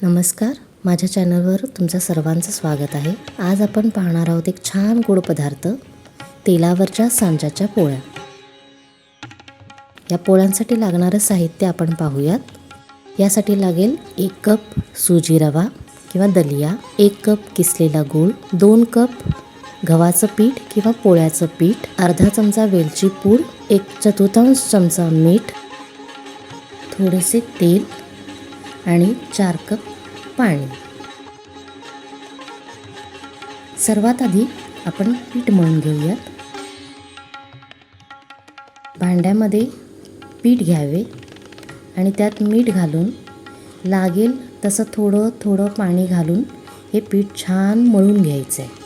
नमस्कार, माझ्या चॅनलवर तुमचं सर्वांचं स्वागत आहे. आज आपण पाहणार आहोत एक छान गोड पदार्थ, तेलावरच्या सांज्याच्या पोळ्या. या पोळ्यांसाठी लागणारं साहित्य आपण पाहूयात. यासाठी लागेल 1 कप सुजी रवा किंवा दलिया, 1 कप किसलेला गूळ, 2 कप गव्हाचं पीठ किंवा पोळ्याचं पीठ, अर्धा चमचा वेलची पूड, 1/4 चमचा मीठ, थोडेसे तेल आणि 4 कप पाणी. सर्वात आधी आपण पीठ मळून घेऊयात. भांड्यामध्ये पीठ घ्यावे आणि त्यात मीठ घालून लागेल तसं थोडं थोडं पाणी घालून हे पीठ छान मळून घ्यायचं आहे.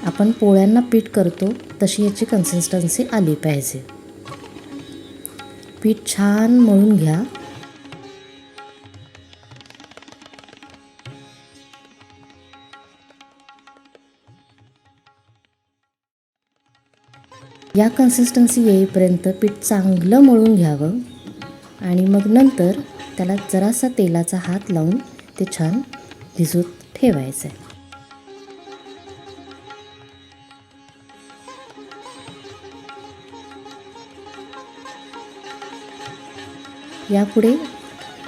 आपण पोळ्यांना पीठ करतो तशी याची कन्सिस्टन्सी आली पाहिजे. पीठ छान मळून घ्या. या कन्सिस्टन्सी येईपर्यंत पीठ चांगलं मळून घ्यावं आणि मग नंतर त्याला जरासा तेलाचा हात लावून ते छान भिजवत ठेवायचं आहे. यापुढे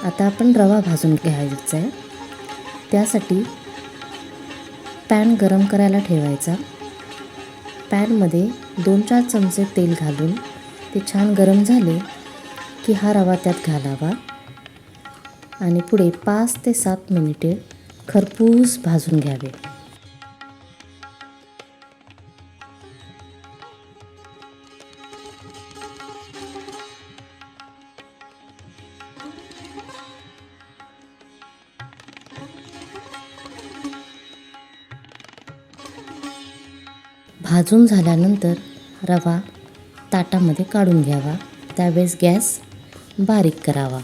आता आपण रवा भाजून घ्यायचा आहे. त्यासाठी पॅन गरम करायला ठेवायचा. पॅनमध्ये 2-4 चमचे तेल घालून ते छान गरम झाले की हा रवा त्यात घालावा आणि पुढे 5 ते 7 मिनिटे खरपूस भाजून घ्यावे. भाजून झाल्यानंतर रवा ताटामध्ये काढून घ्यावा. त्यावेळेस गॅस बारीक करावा.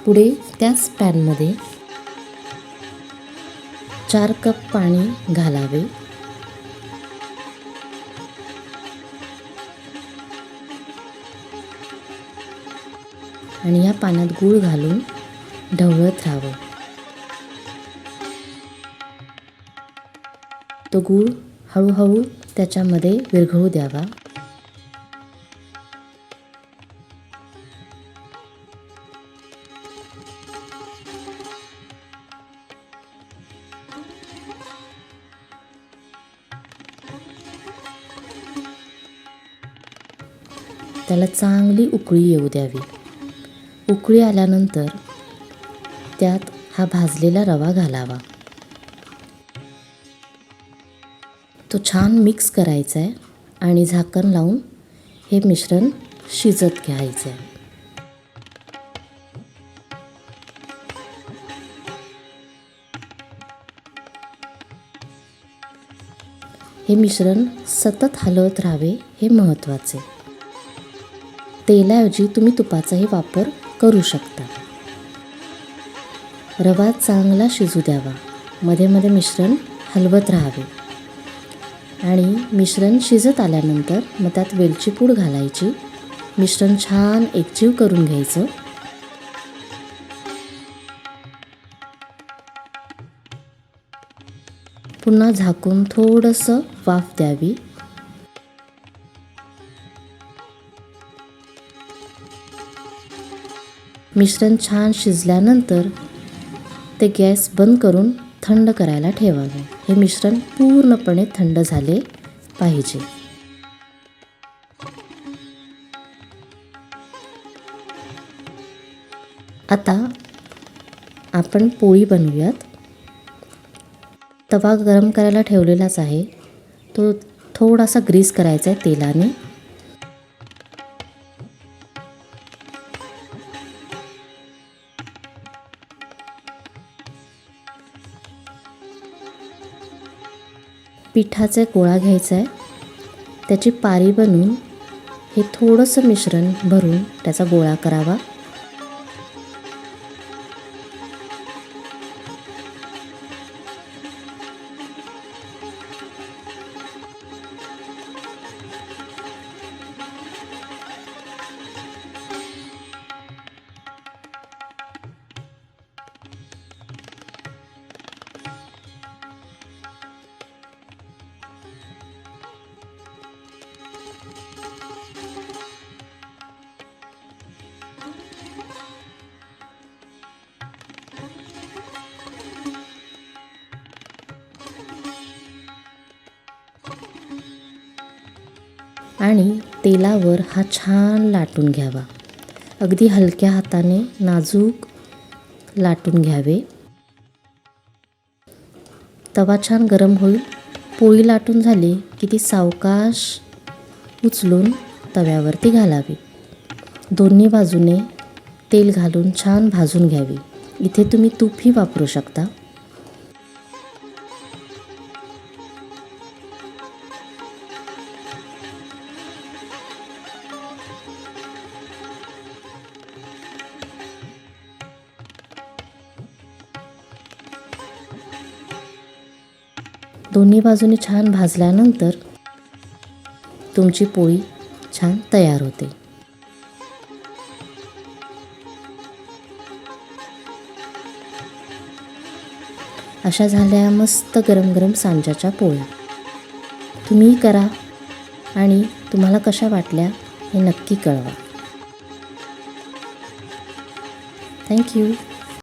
पुढे त्याच पॅनमध्ये 4 कप पाणी घालावे. आणि या पाण्यात गूळ घालून ढवळत राहावं. तो गूळ हळूहळू त्याच्यामध्ये विरघळू द्यावा. त्याला चांगली उकळी येऊ द्यावी. उकळी आल्यानंतर त्यात हा भाजलेला रवा घालावा. तो छान मिक्स करायचा आहे आणि झाकण लावून हे मिश्रण शिजत घ्यायचं आहे. हे मिश्रण सतत हलवत राहावे, हे महत्त्वाचे. तेलाऐवजी तुम्ही तुपाचाही वापर करू शकता. रवा चांगला शिजू द्यावा. मध्ये मध्ये मिश्रण हलवत राहावे आणि मिश्रण शिजत आल्यानंतर मग त्यात वेलची पूड घालायची. मिश्रण छान एकजीव करून घ्यायचं. पुन्हा झाकून थोडंसं वाफ द्यावी. मिश्रण छान शिजल्यानंतर ते गॅस बंद करून थंड करायला ठेवावे. हे मिश्रण पूर्णपणे थंड झाले पाहिजे. आता आपण पोळी बनवूयात. तवा गरम करायला ठेवलेलाच आहे. तो थोडासा ग्रीस करायचा आहे तेलाने. पिठाचा गोळा घ्यायचा आहे, त्याची पारी बनवून हे थोडंसं मिश्रण भरून त्याचा गोळा करावा. आणि तेलावर हा छान लाटून घ्यावा. अगदी हलक्या हाताने नाजूक लाटून घ्यावे. तवा छान गरम होईल. पोळी लाटून झाली की ती सावकाश उचलून तव्यावरती घालावी. दोन्ही बाजूने तेल घालून छान भाजून घ्यावी. इथे तुम्ही तूपही वापरू शकता. दोन्ही बाजूनी छान भाजल्यानंतर तुमची पोळी छान तयार होते. अशा झाल्या मस्त गरम गरम सांज्याच्या पोळ्या. तुम्ही करा आणि तुम्हाला कशा वाटल्या हे नक्की कळवा. थँक्यू.